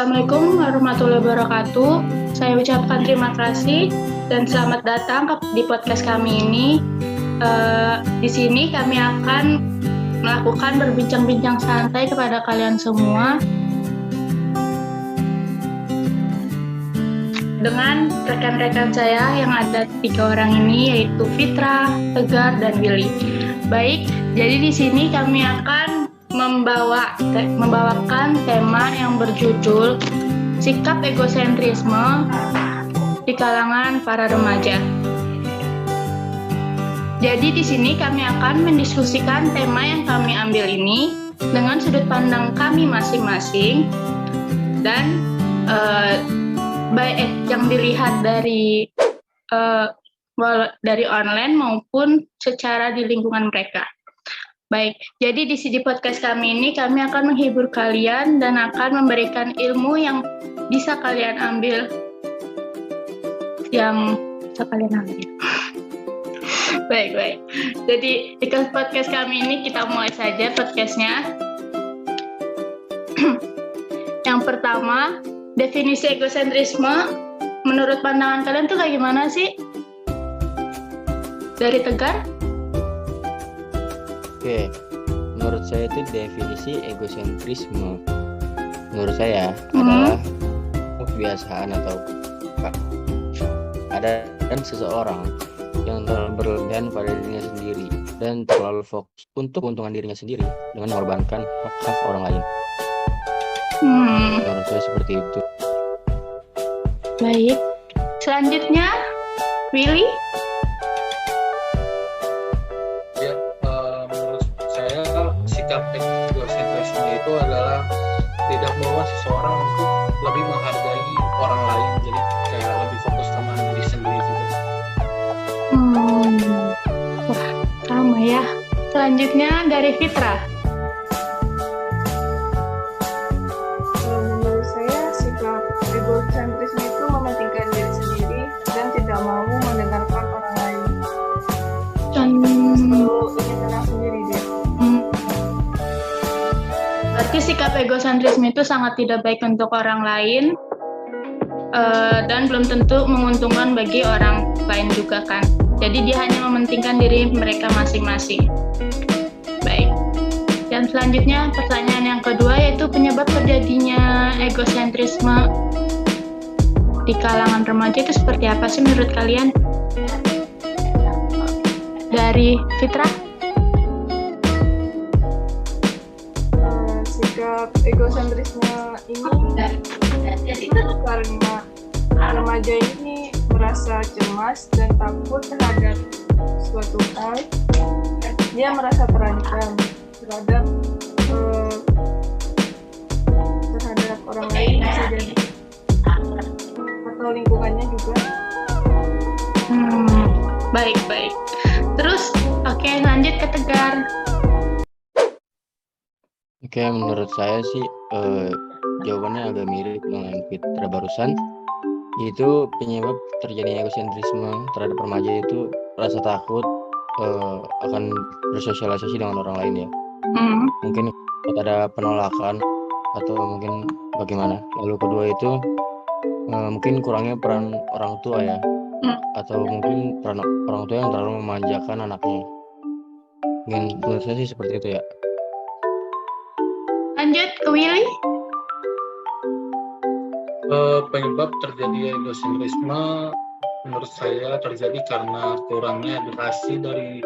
Assalamualaikum warahmatullahi wabarakatuh. Saya ucapkan terima kasih dan selamat datang di podcast kami ini. Di sini kami akan melakukan berbincang-bincang santai kepada kalian semua dengan rekan-rekan saya yang ada 3 orang ini, yaitu Fitra, Tegar, dan Willy. Baik, jadi di sini kami akan membawakan tema yang berjudul sikap egosentrisme di kalangan para remaja. Jadi di sini kami akan mendiskusikan tema yang kami ambil ini dengan sudut pandang kami masing-masing dan baik yang dilihat dari online maupun secara di lingkungan mereka. Baik, jadi di podcast kami ini kami akan menghibur kalian dan akan memberikan ilmu yang bisa kalian ambil. Baik. Jadi di podcast kami ini kita mulai saja podcastnya. Yang pertama, definisi egosentrisme menurut pandangan kalian tuh kayak gimana sih? Dari Tegar? Oke, menurut saya itu definisi egosentrisme menurut saya adalah kebiasaan atau ada seseorang yang terlalu berlebihan pada dirinya sendiri dan terlalu fokus untuk keuntungan dirinya sendiri dengan mengorbankan hak-hak orang lain. Menurut saya seperti itu. Baik, selanjutnya Willy. Sikap egosentrisme itu adalah tidak bahwa seseorang untuk lebih menghargai orang lain, jadi kayak lebih fokus sama diri sendiri juga. Wah, sama ya. Selanjutnya dari Fitra. Menurut saya sikap egosentrisme itu mementingkan diri sendiri dan tidak mau mendengarkan orang lain. Selalu ingin menang sendiri dia. Berarti sikap egosentrisme itu sangat tidak baik untuk orang lain dan belum tentu menguntungkan bagi orang lain juga kan. Jadi dia hanya mementingkan diri mereka masing-masing. Baik. Dan selanjutnya pertanyaan yang kedua yaitu penyebab terjadinya egosentrisme di kalangan remaja itu seperti apa sih menurut kalian? Dari Fitra? Egosentrisme ini karena remaja ini merasa cemas dan takut terhadap suatu hal. Dia merasa terancam terhadap orang lain, bisa jadi atau lingkungannya juga. Baik. Terus oke, lanjut ke Tegar. Oke, menurut saya sih jawabannya agak mirip dengan Fitra barusan. Itu penyebab terjadinya egosentrisme terhadap remaja itu rasa takut akan bersosialisasi dengan orang lain ya. Mungkin ada penolakan atau mungkin bagaimana. Lalu kedua itu mungkin kurangnya peran orang tua ya. Atau mungkin peran orang tua yang terlalu memanjakan anaknya. Mungkin menurut saya sih seperti itu ya. Lanjut ke Willy. Penyebab terjadi egosentrisme menurut saya terjadi karena kurangnya edukasi dari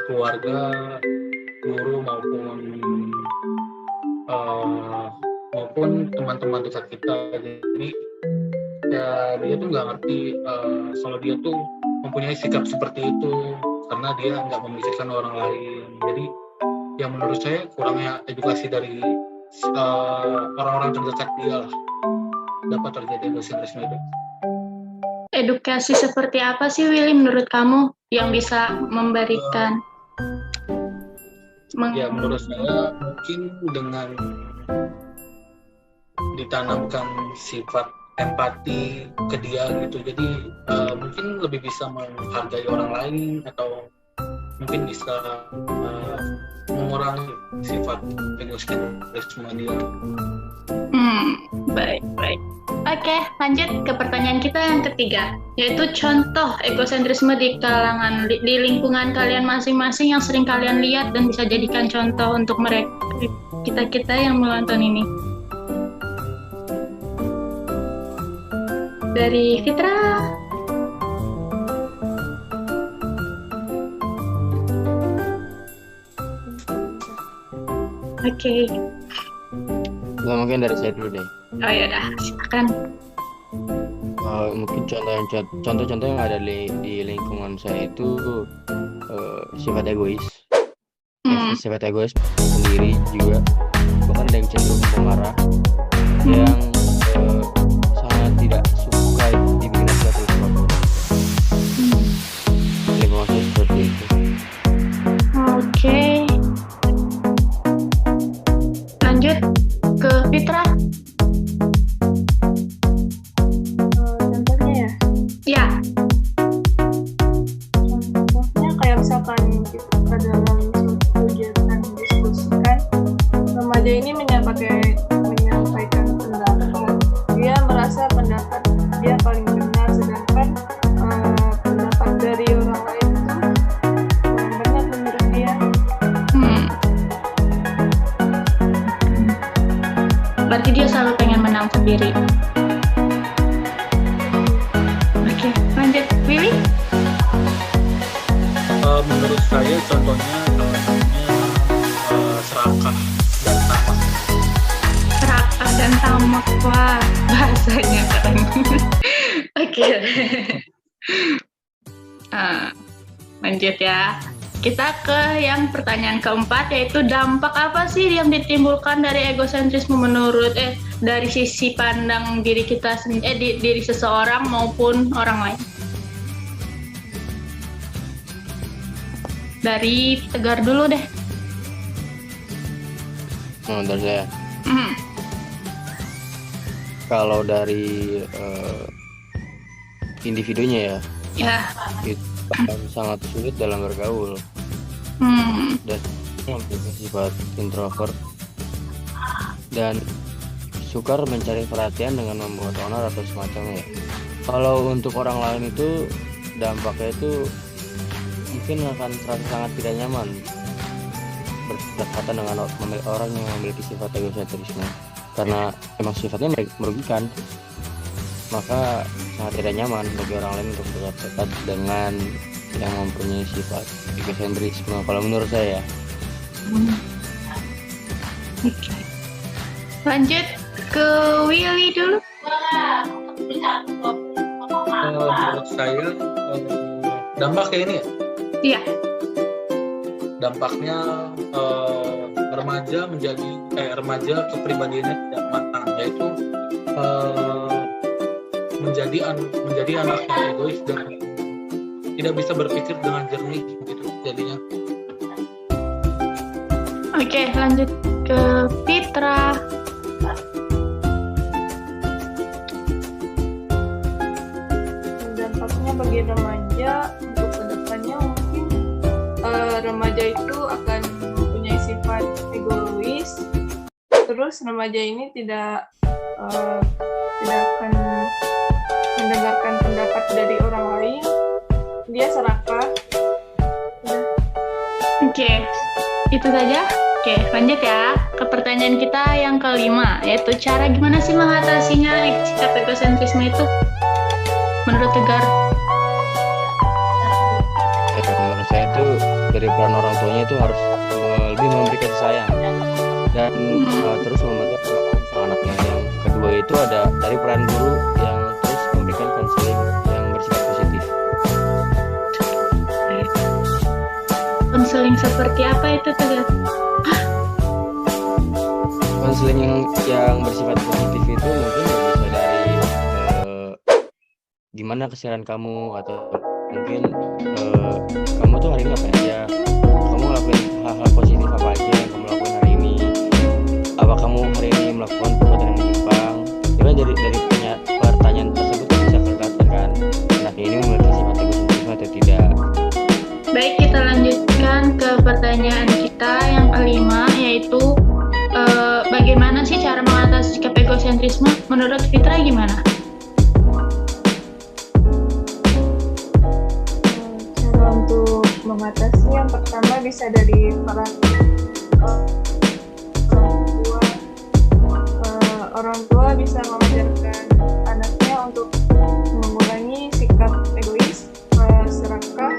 keluarga, guru maupun teman-teman dekat kita. Jadi ya dia tuh nggak ngerti kalau dia tuh mempunyai sikap seperti itu karena dia nggak memikirkan orang lain. Jadi yang menurut saya kurangnya edukasi dari orang-orang terdekat dia lah dapat terjadi egosentrisme itu. Edukasi seperti apa sih Willy menurut kamu yang bisa memberikan? Ya menurut saya mungkin dengan ditanamkan sifat empati ke dia gitu, jadi mungkin lebih bisa menghargai orang lain atau mungkin bisa mengurangi sifat egosentrisme dia. Baik. Oke, lanjut ke pertanyaan kita yang ketiga, yaitu contoh egosentrisme di di lingkungan kalian masing-masing yang sering kalian lihat dan bisa jadikan contoh untuk mereka kita yang menonton ini. Dari Fitra. Oke. Nggak, mungkin dari saya dulu deh. Oh ya udah, silakan. Mungkin contoh-contoh yang ada di lingkungan saya itu sifat egois. Sifat egois sendiri juga, bahkan ada yang cenderung pemarah, yang sangat tidak suka dibikin sesuatu apapun. Lingkungan saya seperti itu. Oke. Lanjut ke Fitra. Contohnya ya, Ya. contohnya kayak misalkan kita dalam suatu kegiatan diskusikan, remaja ini menyampaikan pendapat. Dia merasa pendapat dia paling benar, sedangkan pendapat dari orang lain itu kurang benar menurut dia. Berarti dia selalu pengen menang sendiri. Oke, lanjut Willy. Menurut saya contohnya serakah dan tamak. Serakah dan tamak, wah bahasanya keren. Oke. Lanjut ya. Kita ke yang pertanyaan keempat, yaitu dampak apa sih yang ditimbulkan dari egosentrisme menurut dari sisi pandang diri kita sendiri, diri seseorang maupun orang lain. Dari Tegar dulu deh. Dari saya. Kalau dari individunya Ya. itu akan sangat sulit dalam bergaul dan memiliki sifat introvert dan sukar mencari perhatian dengan membuat onar atau semacamnya. Kalau untuk orang lain itu dampaknya itu mungkin akan terasa sangat tidak nyaman berdekatan dengan orang yang memiliki sifat egosentrisme, karena emang sifatnya merugikan. Maka sangat tidak nyaman bagi orang lain untuk berdekat dengan yang mempunyai sifat egosentrisme, kalau menurut saya. Oke. Lanjut ke Willy dulu. Menurut saya dampaknya ini ya. Iya. Dampaknya remaja kepribadiannya tidak matang, yaitu menjadi anak yang egois dan tidak bisa berpikir dengan jernih gitu jadinya. Oke, lanjut ke Fitra. Dampaknya bagi remaja untuk kedepannya mungkin remaja itu akan mempunyai sifat egois. Terus remaja ini tidak akan mendengarkan pendapat dari orang lain. Dia serakah. Oke, itu saja. Oke, lanjut ya ke pertanyaan kita yang kelima, yaitu cara gimana sih mengatasinya sikap egosentrisme itu menurut Tegar? Menurut saya itu dari peran orang tuanya itu harus lebih memberi kasih sayang dan terus membantu sang anaknya. Yang kedua itu ada dari peran guru yang terus memberikan konseling yang bersifat positif. Konseling seperti apa itu Tegar? Konseling yang bersifat positif itu mungkin bisa dari gimana keseharian kamu, atau mungkin kamu tuh hari ini ngapain aja, kamu ngelakuin hal-hal positif apa aja yang kamu lakuin hari ini, apa kamu hari ini melakukan perbuatan yang menyimpang. Itu kan dari pertanyaan tersebut bisa kelihatan kan anak ini memiliki sifat egosentrisme atau tidak. Baik, kita lanjutkan ke pertanyaan kita yang kelima, yaitu bagaimana sih cara mengatasi sikap egosentrisme egosentrisme menurut Fitra gimana? Cara untuk mengatasi yang pertama bisa dari peran orang tua bisa mengajarkan anaknya untuk mengurangi sikap egois, serakah,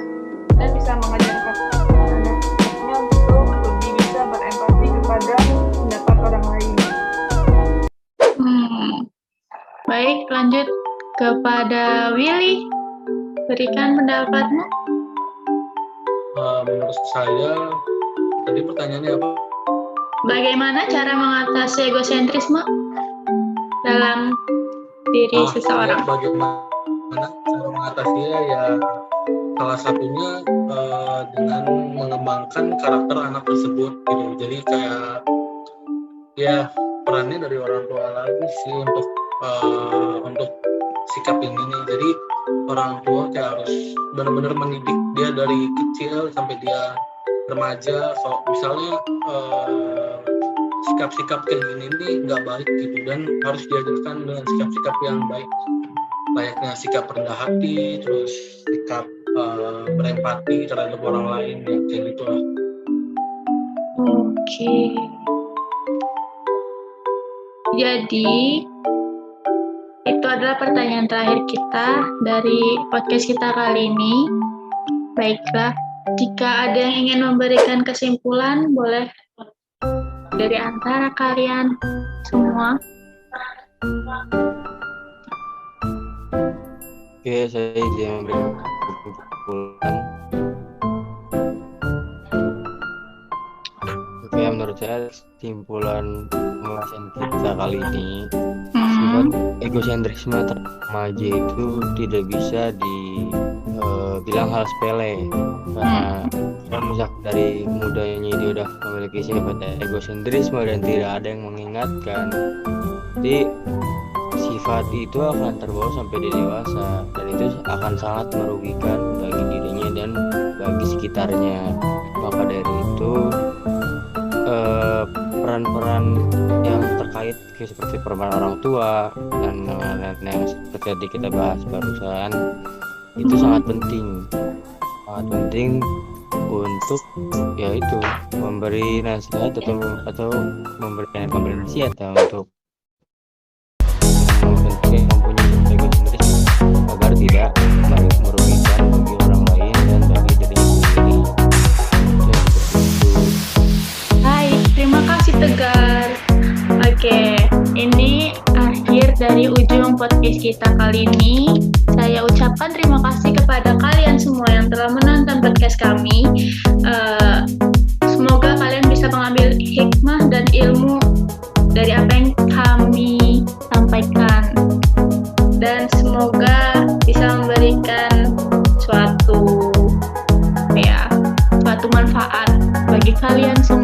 dan bisa mengajarkan anaknya untuk lebih bisa berempati kepada pendapat orang lain. Baik, lanjut kepada Willy. Berikan pendapatmu. Menurut saya, tadi pertanyaannya apa? Bagaimana cara mengatasi egosentrisme dalam diri seseorang? Ya, bagaimana cara mengatasinya ya salah satunya dengan mengembangkan karakter anak tersebut gitu. Jadi kayak ya perannya dari orang tua lagi sih untuk sikap ini nih. Jadi orang tua kayak harus benar-benar mendidik dia dari kecil sampai dia remaja. So, misalnya sikap-sikap kayak gini nih nggak baik gitu, dan harus diajarkan dengan sikap-sikap yang baik, layaknya sikap rendah hati, terus sikap berempati terhadap orang lain, ya kayak gitu lah. Oke. Jadi itu adalah pertanyaan terakhir kita dari podcast kita kali ini. Baiklah, jika ada yang ingin memberikan kesimpulan, boleh dari antara kalian semua. Oke, saya izin memberikan kesimpulan. Oke, menurut saya kesimpulan pembahasan kita kali ini, sifat egosentrisme remaja itu tidak bisa dibilang hal sepele, karena misalkan dari mudanya dia udah memiliki sifat egosentrisme dan tidak ada yang mengingatkan, jadi sifat itu akan terbawa sampai dia dewasa, dan itu akan sangat merugikan bagi dirinya dan bagi sekitarnya. Maka dari itu peran-peran yang terkait seperti peran orang tua dan yang seperti tadi kita bahas barusan itu sangat penting untuk yaitu memberi nasihat atau memberikan nasihat untuk mempunyai egosentris agar tidak merugikan bagi orang lain dan bagi dirinya sendiri. Hai, terima kasih Tegar. Oke, ini akhir dari ujung podcast kita kali ini. Saya ucapkan terima kasih kepada kalian semua yang telah menonton podcast kami. Semoga kalian bisa mengambil hikmah dan ilmu dari apa yang kami sampaikan, dan semoga bisa memberikan suatu manfaat bagi kalian semua.